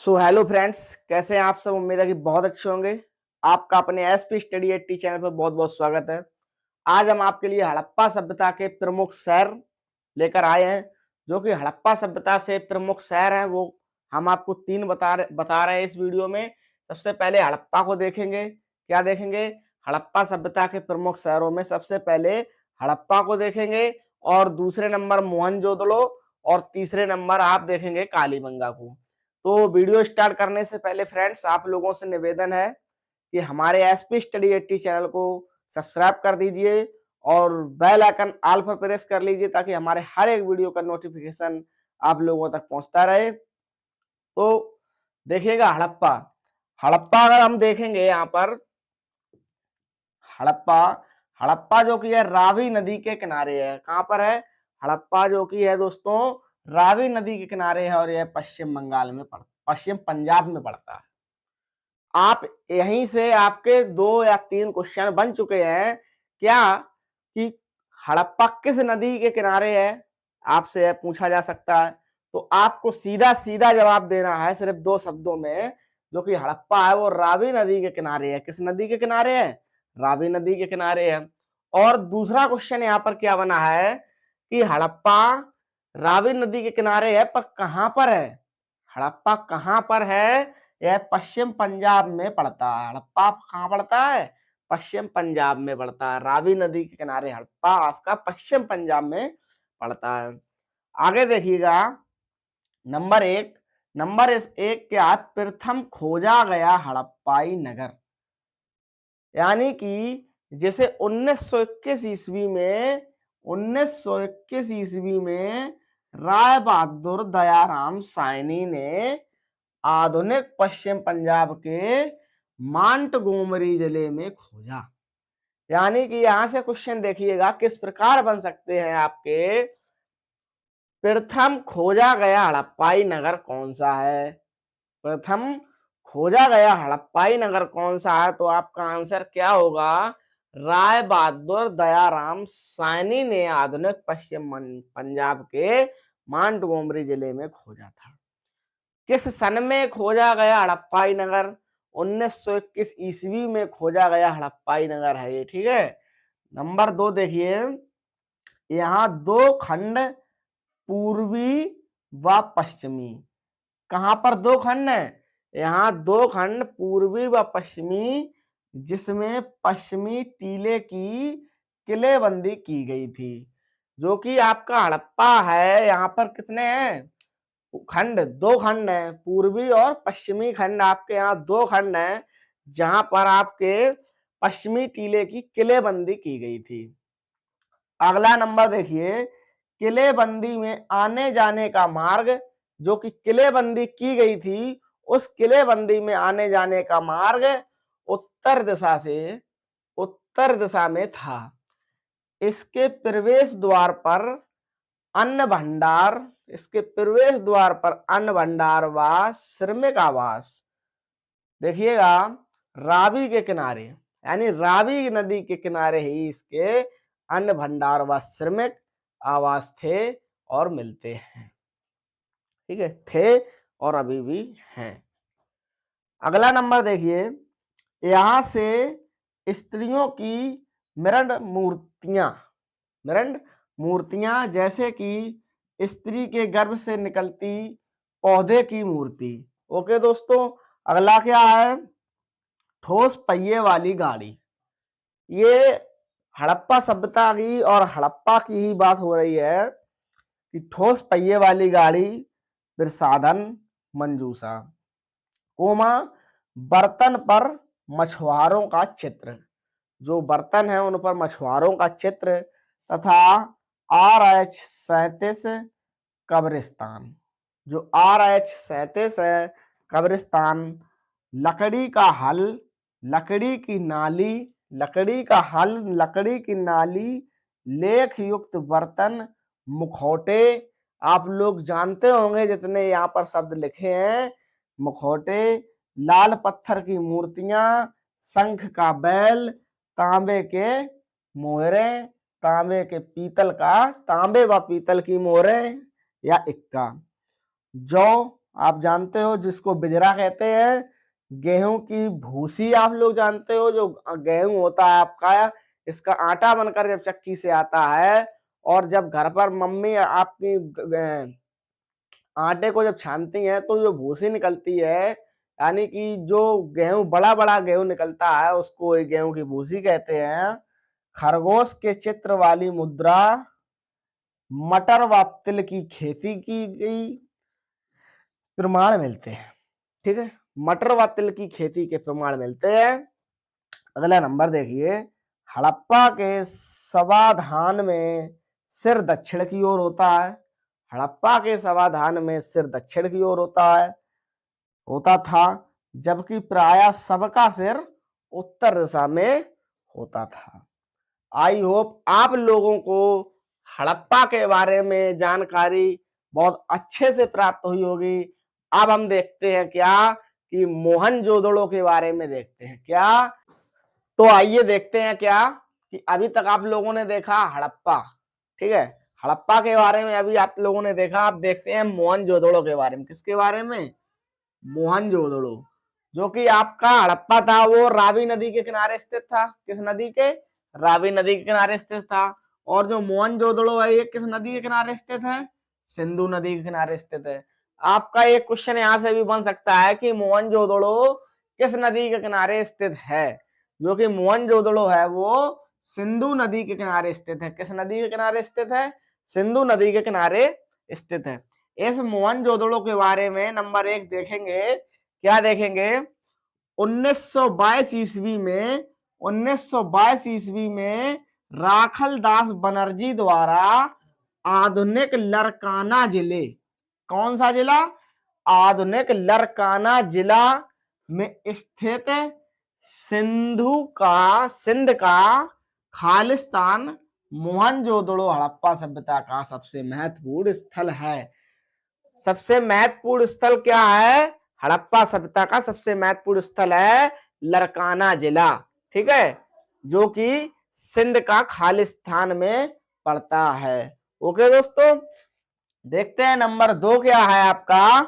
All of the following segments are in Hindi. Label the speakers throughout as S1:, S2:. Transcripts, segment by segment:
S1: सो हेलो फ्रेंड्स, कैसे हैं आप सब। उम्मीद है कि बहुत अच्छे होंगे। आपका अपने एसपी स्टडी 80 चैनल पर बहुत बहुत स्वागत है। आज हम आपके लिए हड़प्पा सभ्यता के प्रमुख शहर लेकर आए हैं। जो कि हड़प्पा सभ्यता से प्रमुख शहर हैं वो हम आपको तीन बता रहे हैं इस वीडियो में। सबसे पहले हड़प्पा को देखेंगे। क्या देखेंगे? हड़प्पा सभ्यता के प्रमुख शहरों में सबसे पहले हड़प्पा को देखेंगे, और दूसरे नंबर मोहनजोदड़ो, और तीसरे नंबर आप देखेंगे कालीबंगा को। तो वीडियो स्टार्ट करने से पहले फ्रेंड्स, आप लोगों से निवेदन है कि हमारे एसपी स्टडी 80 चैनल को सब्सक्राइब कर दीजिए और बेल आइकन ऑल पर प्रेस कर लीजिए, ताकि हमारे हर एक वीडियो का नोटिफिकेशन आप लोगों तक पहुंचता रहे। तो देखिएगा हड़प्पा। हड़प्पा अगर हम देखेंगे यहाँ पर, हड़प्पा हड़प्पा जो कि है रावी नदी के किनारे है। कहाँ पर है? हड़प्पा जो कि है दोस्तों रावी नदी के किनारे है, और यह पश्चिम पंजाब में पड़ता है। आप यहीं से आपके 2 या 3 क्वेश्चन बन चुके हैं। क्या कि हड़प्पा किस नदी के किनारे है, आपसे पूछा जा सकता है। तो आपको सीधा सीधा जवाब देना है सिर्फ 2 शब्दों में, जो कि हड़प्पा है वो रावी नदी के किनारे है। किस नदी के किनारे है? रावी नदी के किनारे है। और दूसरा क्वेश्चन यहाँ पर क्या बना है कि हड़प्पा रावी नदी के किनारे है, पर कहां पर है? हड़प्पा कहां पर है? यह पश्चिम पंजाब में पड़ता है। हड़प्पा कहाँ पड़ता है? पश्चिम पंजाब में पड़ता है। रावी नदी के किनारे हड़प्पा आपका पश्चिम पंजाब में पड़ता है। आगे देखिएगा नंबर एक क्या है? प्रथम खोजा गया हड़प्पाई नगर। यानी कि जैसे 1921 ईस्वी में राय बहादुर दयाराम सायनी ने आधुनिक पश्चिम पंजाब के मांटगोमरी जिले में खोजा। यानी कि यहां से क्वेश्चन देखिएगा किस प्रकार बन सकते हैं आपके। प्रथम खोजा गया हड़प्पाई नगर कौन सा है? प्रथम खोजा गया हड़प्पाई नगर कौन सा है? तो आपका आंसर क्या होगा? राय बहादुर दयाराम सायनी ने आधुनिक पश्चिम पंजाब के मांटगोमरी जिले में खोजा था। किस सन में खोजा गया हड़प्पाई नगर? 1921 ईस्वी में खोजा गया हड़प्पाई नगर है ये। ठीक है। नंबर 2 देखिए, यहाँ 2 खंड पूर्वी व पश्चिमी। कहां पर 2 खंड है? यहाँ 2 खंड पूर्वी व पश्चिमी, जिसमें पश्चिमी टीले की किलेबंदी की गई थी। जो कि आपका हड़प्पा है, यहाँ पर कितने हैं खंड? 2 खंड है, पूर्वी और पश्चिमी खंड। आपके यहाँ 2 खंड है, जहां पर आपके पश्चिमी टीले की किलेबंदी की गई थी। अगला नंबर देखिए, किलेबंदी में आने जाने का मार्ग। जो कि किलेबंदी की गई थी, उस किलेबंदी में आने जाने का मार्ग उत्तर दिशा में था। इसके प्रवेश द्वार पर अन्न भंडार व श्रमिक आवास। देखिएगा, रावी के किनारे, यानी रावी नदी के किनारे ही इसके अन्न भंडार व श्रमिक आवास थे और मिलते हैं। ठीक है, थे और अभी भी हैं। अगला नंबर देखिए, यहां से स्त्रियों की मृण मूर्तियां, जैसे कि स्त्री के गर्भ से निकलती पौधे की मूर्ति। ओके दोस्तों, अगला क्या है? ठोस पहिए वाली गाड़ी। ये हड़प्पा सभ्यता की और हड़प्पा की ही बात हो रही है कि ठोस पहिए वाली गाड़ी, फिर साधन मंजूसा, कोमा बर्तन पर मछुआरों का चित्र। जो बर्तन है उन पर मछुआरों का चित्र, तथा RH-37 कब्रिस्तान। जो RH-37 है कब्रिस्तान, लकड़ी का हल, लकड़ी की नाली, लेख युक्त बर्तन, मुखौटे। आप लोग जानते होंगे जितने यहाँ पर शब्द लिखे हैं, मुखौटे, लाल पत्थर की मूर्तियां, शंख का बैल, तांबे के मोहरे, तांबे व पीतल की मोहरे या इक्का, जौ आप जानते हो जिसको बिजरा कहते हैं। गेहूं की भूसी आप लोग जानते हो, जो गेहूं होता है आपका, इसका आटा बनकर जब चक्की से आता है और जब घर पर मम्मी आपकी आटे को जब छानती हैं तो जो भूसी निकलती है, यानी कि जो गेहूं बड़ा बड़ा गेहूं निकलता है उसको गेहूं की भूसी कहते हैं। खरगोश के चित्र वाली मुद्रा, मटर व तिल की खेती की गई प्रमाण मिलते हैं। ठीक है, मटर व तिल की खेती के प्रमाण मिलते हैं। अगला नंबर देखिए, हड़प्पा के समाधान में सिर दक्षिण की ओर होता है। हड़प्पा के समाधान में सिर दक्षिण की ओर होता था, जबकि प्रायः सबका सिर उत्तर दिशा में होता था। आई होप आप लोगों को हड़प्पा के बारे में जानकारी बहुत अच्छे से प्राप्त हुई होगी। अब हम देखते हैं क्या कि मोहनजोदड़ो के बारे में देखते हैं क्या। तो आइए देखते हैं क्या कि अभी तक आप लोगों ने देखा हड़प्पा, ठीक है, हड़प्पा के बारे में अभी आप लोगों ने देखा। अब देखते हैं मोहनजोदड़ो के बारे में। किसके बारे में? मोहनजोदड़ो, जो कि आपका हड़प्पा था वो रावी नदी के किनारे स्थित था। किस नदी के? रावी नदी के किनारे स्थित था। और जो मोहनजोदड़ो है ये किस नदी के किनारे स्थित है? सिंधु नदी के किनारे स्थित है। आपका एक क्वेश्चन यहां से भी बन सकता है कि मोहनजोदड़ो किस नदी के किनारे स्थित है? जो कि मोहनजोदड़ो है वो सिंधु नदी के किनारे स्थित है। किस नदी के किनारे स्थित है? सिंधु नदी के किनारे स्थित है। इस मोहनजोदड़ो के बारे में नंबर 1 देखेंगे, क्या देखेंगे? 1922 ईस्वी में राखल दास बनर्जी द्वारा आधुनिक लरकाना जिले, कौन सा जिला? आधुनिक लरकाना जिला में स्थित सिंध का खालिस्तान मोहनजोदड़ो हड़प्पा सभ्यता का सबसे महत्वपूर्ण स्थल है। सबसे महत्वपूर्ण स्थल क्या है? हड़प्पा सभ्यता का सबसे महत्वपूर्ण स्थल है लरकाना जिला, ठीक है, जो कि सिंध का खालिस्तान में पड़ता है। ओके दोस्तों, देखते हैं नंबर 2 क्या है आपका।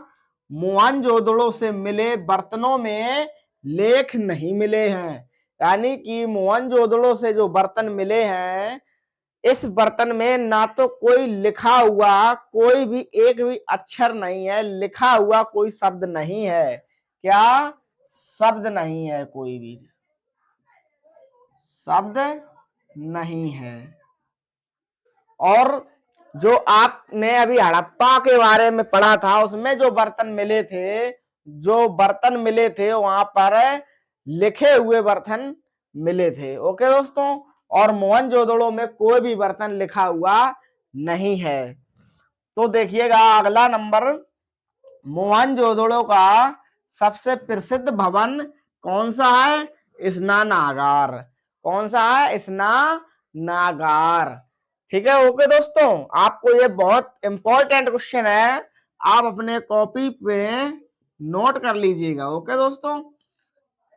S1: मोहनजोदड़ो से मिले बर्तनों में लेख नहीं मिले हैं। यानी कि मोहनजोदड़ो से जो बर्तन मिले हैं, इस बर्तन में ना तो कोई लिखा हुआ कोई भी एक भी अक्षर नहीं है, लिखा हुआ कोई शब्द नहीं है। क्या? शब्द नहीं है, कोई भी शब्द नहीं है। और जो आपने अभी हड़प्पा के बारे में पढ़ा था उसमें जो बर्तन मिले थे वहां पर लिखे हुए बर्तन मिले थे। ओके दोस्तों, और मोहनजोदड़ो में कोई भी बर्तन लिखा हुआ नहीं है। तो देखिएगा अगला नंबर, मोहनजोदड़ो का सबसे प्रसिद्ध भवन कौन सा है? स्नानागार। कौन सा है? स्नानागार। ठीक है। ओके दोस्तों, आपको ये बहुत इंपॉर्टेंट क्वेश्चन है, आप अपने कॉपी पे नोट कर लीजिएगा। ओके दोस्तों,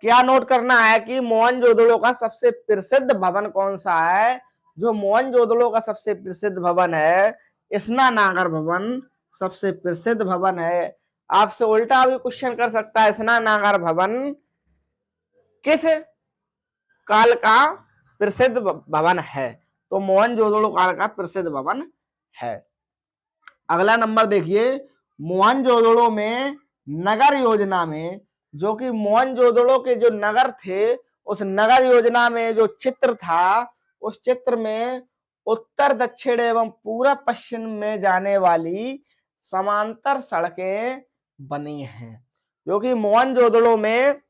S1: क्या नोट करना है कि मोहनजोदड़ो का सबसे प्रसिद्ध भवन कौन सा है? जो मोहनजोदड़ो का सबसे प्रसिद्ध भवन है स्नानागार भवन सबसे प्रसिद्ध भवन है। आपसे उल्टा भी क्वेश्चन कर सकता है, स्नानागार भवन किस काल का प्रसिद्ध भवन है? तो मोहनजोदड़ो काल का प्रसिद्ध भवन है। अगला नंबर देखिए, मोहनजोदड़ो में नगर योजना में, जो कि मोहनजोदड़ो के जो नगर थे उस नगर योजना में जो चित्र था, उस चित्र में उत्तर दक्षिण एवं पूर्व पश्चिम में जाने वाली समांतर सड़कें बनी हैं। जो कि मोहनजोदड़ो में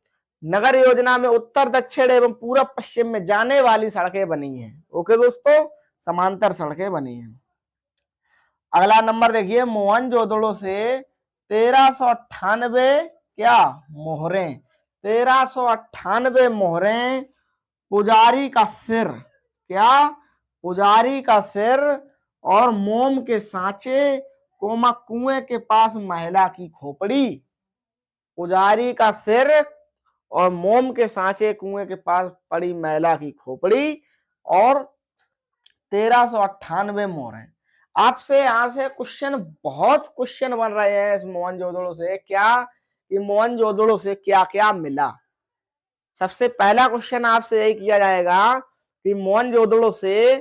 S1: नगर योजना में उत्तर दक्षिण एवं पूर्व पश्चिम में जाने वाली सड़कें बनी हैं। ओके दोस्तों, समांतर सड़कें बनी हैं। अगला नंबर देखिए, मोहनजोदड़ो से 1398 क्या मोहरें, 1398 मोहरें, पुजारी का सिर, क्या? पुजारी का सिर और मोम के सांचे, कोमा कुएं के पास महिला की खोपड़ी। पुजारी का सिर और मोम के सांचे, कुएं के पास पड़ी महिला की खोपड़ी, और 1398 मोहरें। आपसे यहाँ से क्वेश्चन, बहुत क्वेश्चन बन रहे हैं इस मोहनजोदड़ो से। क्या कि मोहनजोदड़ो से क्या क्या मिला। सबसे पहला क्वेश्चन आपसे यही किया जाएगा कि मोहनजोदड़ो से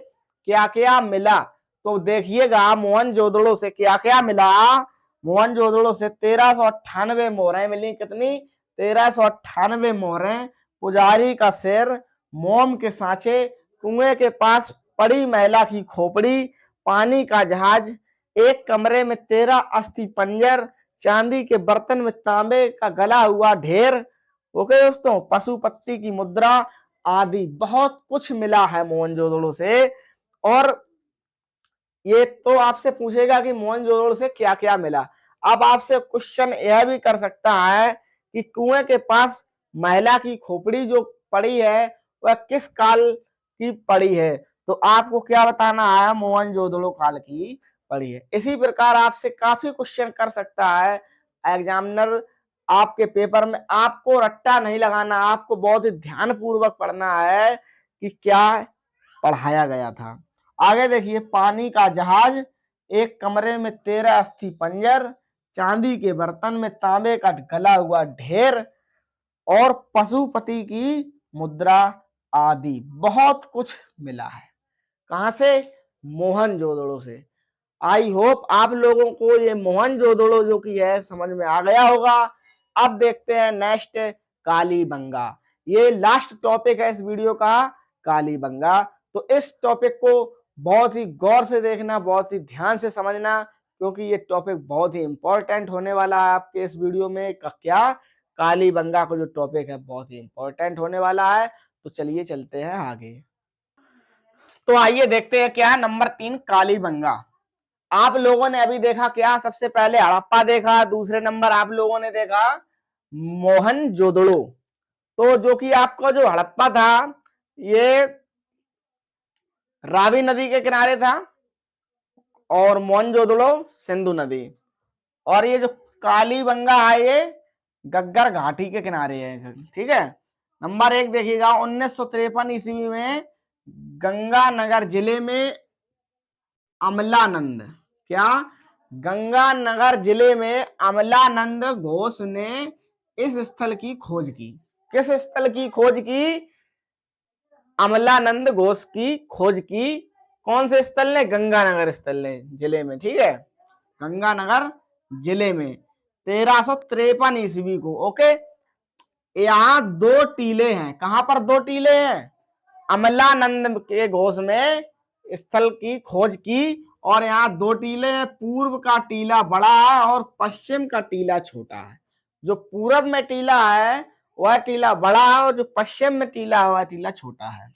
S1: क्या क्या मिला। तो देखिएगा मोहनजोदड़ो से क्या क्या मिला। मोहनजोदड़ो से 1398 मोहरें मिली। कितनी? 1398 मोहरें। पुजारी का सिर, मोम के सांचे, कुएं के पास पड़ी महिला की खोपड़ी, पानी का जहाज, एक कमरे में 13 अस्थि पंजर, चांदी के बर्तन में तांबे का गला हुआ ढेर। ओके दोस्तों, पशुपति की मुद्रा आदि बहुत कुछ मिला है मोहनजोदड़ो से। और ये तो आपसे पूछेगा कि मोहनजोदड़ो से क्या क्या मिला। अब आपसे क्वेश्चन यह भी कर सकता है कि कुएं के पास महिला की खोपड़ी जो पड़ी है वह किस काल की पड़ी है। तो आपको क्या बताना है? मोहनजोदड़ो काल की पड़ी है। इसी प्रकार आपसे काफी क्वेश्चन कर सकता है एग्जामिनर आपके पेपर में। आपको रट्टा नहीं लगाना, आपको बहुत ही ध्यान पूर्वक पढ़ना है कि क्या पढ़ाया गया था। आगे देखिए, पानी का जहाज, एक कमरे में 13 अस्थि पंजर, चांदी के बर्तन में तांबे का गला हुआ ढेर, और पशुपति की मुद्रा आदि बहुत कुछ मिला है। कहां से? मोहनजोदड़ो से। आई होप आप लोगों को ये मोहनजोदड़ो जो की है समझ में आ गया होगा। अब देखते हैं नेक्स्ट, कालीबंगा। ये लास्ट टॉपिक है इस वीडियो का, कालीबंगा। तो इस टॉपिक को बहुत ही गौर से देखना, बहुत ही ध्यान से समझना, क्योंकि ये टॉपिक बहुत ही इंपॉर्टेंट होने वाला है आपके इस वीडियो में। क्या? कालीबंगा को जो टॉपिक है बहुत ही इंपॉर्टेंट होने वाला है। तो चलिए चलते हैं आगे। तो आइए देखते हैं क्या नंबर 3, कालीबंगा। आप लोगों ने अभी देखा क्या? सबसे पहले हड़प्पा देखा, दूसरे नंबर आप लोगों ने देखा मोहनजोदड़ो। तो जो कि आपका जो हड़प्पा था ये रावी नदी के किनारे था, और मोहनजोदड़ो सिंधु नदी। और ये जो कालीबंगा है ये गग्गर घाटी के किनारे है। ठीक है। नंबर 1 देखिएगा, 1953 ईस्वी में गंगानगर जिले में अमलानंद, क्या? गंगानगर जिले में अमलानंद घोष ने इस स्थल की खोज की। किस स्थल की खोज की? अमलानंद घोष की खोज की। कौन से स्थल ने? गंगानगर स्थल ने, जिले में। ठीक है, गंगानगर जिले में 1353 ईस्वी को। ओके, यहाँ 2 टीले हैं। कहां पर 2 टीले हैं? अमलानंद के घोष में स्थल की खोज की, और यहाँ 2 टीले हैं। पूर्व का टीला बड़ा है और पश्चिम का टीला छोटा है। जो पूरब में टीला है वह टीला बड़ा है, और जो पश्चिम में टीला है वह टीला छोटा है।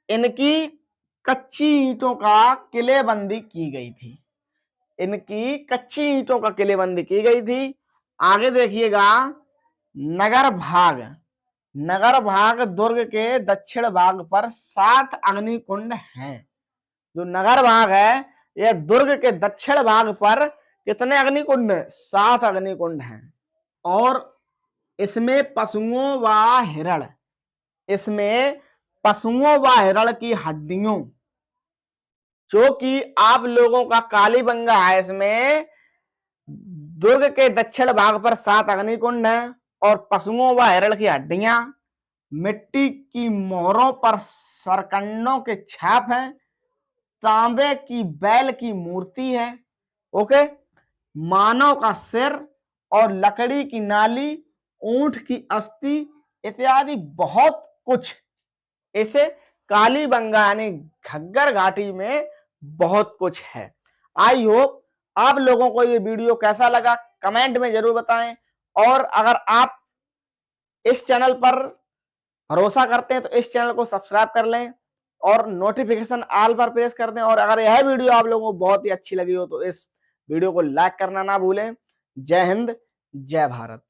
S1: इनकी कच्ची ईंटों का किलेबंदी की गई थी। इनकी कच्ची ईंटों का किलेबंदी की गई थी। आगे देखिएगा, नगर भाग। नगर भाग दुर्ग के दक्षिण भाग पर 7 अग्निकुंड हैं। जो नगर भाग है यह दुर्ग के दक्षिण भाग पर कितने अग्निकुंड? 7 अग्निकुंड हैं। और इसमें पशुओं व हिरण, इसमें पशुओं व हिरण की हड्डियों, जो कि आप लोगों का कालीबंगा है, इसमें दुर्ग के दक्षिण भाग पर 7 अग्निकुंड हैं, और पशुओं व हिरण की हड्डियां, मिट्टी की मोहरों पर सरकंडों के छाप हैं, तांबे की बैल की मूर्ति है। ओके, मानव का सिर और लकड़ी की नाली, ऊंट की अस्थि इत्यादि बहुत कुछ इसे कालीबंगा यानी घग्गर घाटी में बहुत कुछ है। आई होप आप लोगों को ये वीडियो कैसा लगा कमेंट में जरूर बताएं। और अगर आप इस चैनल पर भरोसा करते हैं तो इस चैनल को सब्सक्राइब कर लें और नोटिफिकेशन ऑल पर प्रेस कर दें। और अगर यह वीडियो आप लोगों को बहुत ही अच्छी लगी हो तो इस वीडियो को लाइक करना ना भूलें। जय हिंद, जय भारत।